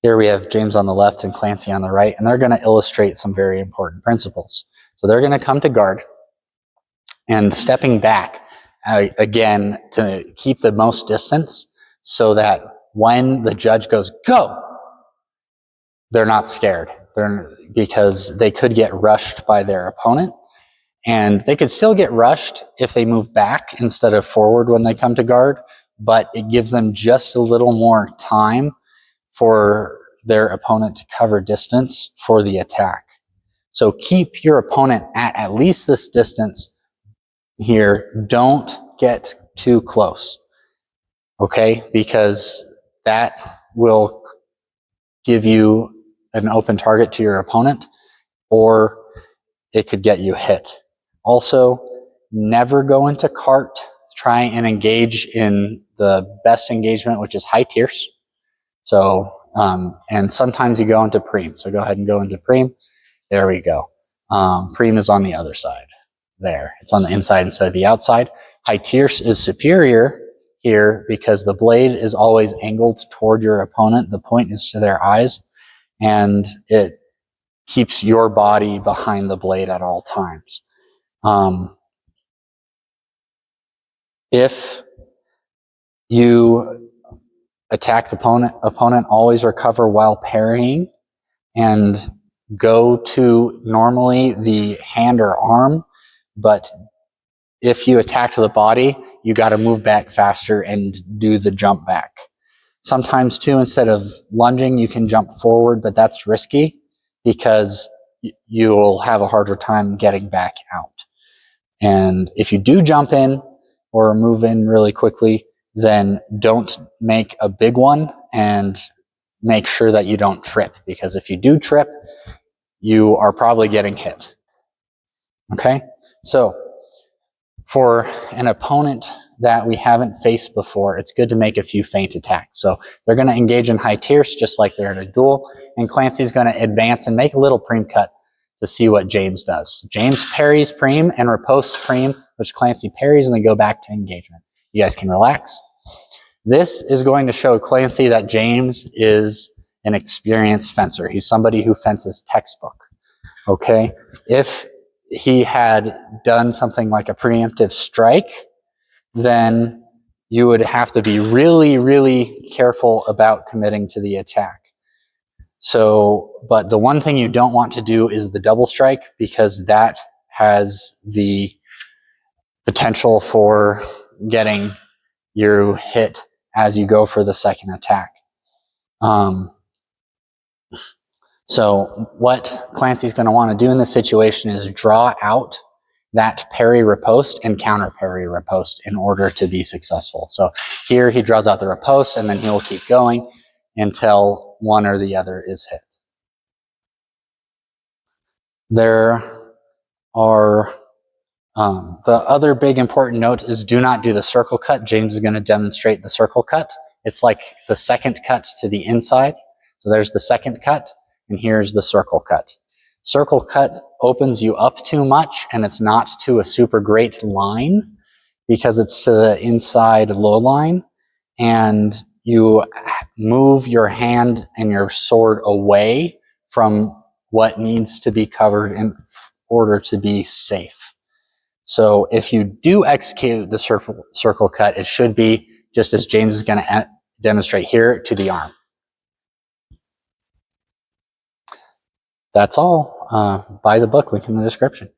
Here we have James on the left and Clancy on the right, and they're going to illustrate some very important principles. So they're going to come to guard, and stepping back, again, to keep the most distance so that when the judge goes, go, they're not scared. Because they could get rushed by their opponent, and they could still get rushed if they move back instead of forward when they come to guard, but it gives them just a little more time for their opponent to cover distance for the attack. So keep your opponent at least this distance here. Don't get too close, okay? Because that will give you an open target to your opponent, or it could get you hit. Also, never go into quarte. Try and engage in the best engagement, which is high tierce. So, and sometimes you go into prime. So go ahead and go into prime. There we go. Prime is on the other side. There. It's on the inside instead of the outside. High tierce is superior here because the blade is always angled toward your opponent. The point is to their eyes, and it keeps your body behind the blade at all times. If you attack the opponent, always recover while parrying and go to normally the hand or arm, but if you attack the body, you got to move back faster and do the jump back. Sometimes too, instead of lunging, you can jump forward, but that's risky because you will have a harder time getting back out. And if you do jump in or move in really quickly, then don't make a big one, and make sure that you don't trip, because if you do trip, you are probably getting hit. Okay? So for an opponent that we haven't faced before, it's good to make a few feint attacks. So they're going to engage in high tierce just like they're in a duel, and Clancy's going to advance and make a little prime cut to see what James does. James parries prime and riposte prime, which Clancy parries, and they go back to engagement. You guys can relax. This is going to show Clancy that James is an experienced fencer. He's somebody who fences textbook. Okay? If he had done something like a preemptive strike, then you would have to be really, really careful about committing to the attack. So, but the one thing you don't want to do is the double strike, because that has the potential for getting you hit as you go for the second attack. So what Clancy's going to want to do in this situation is draw out that parry riposte and counter parry riposte in order to be successful. So here he draws out the riposte, and then he'll keep going until one or the other is hit. There are the other big important note is do not do the circle cut. James is going to demonstrate the circle cut. It's like the second cut to the inside. So there's the second cut, and here's the circle cut. Circle cut opens you up too much, and it's not to a super great line because it's to the inside low line, and you move your hand and your sword away from what needs to be covered in order to be safe. So if you do execute the circle cut, it should be just as James is going to demonstrate here, to the arm. That's all. Buy the book, link in the description.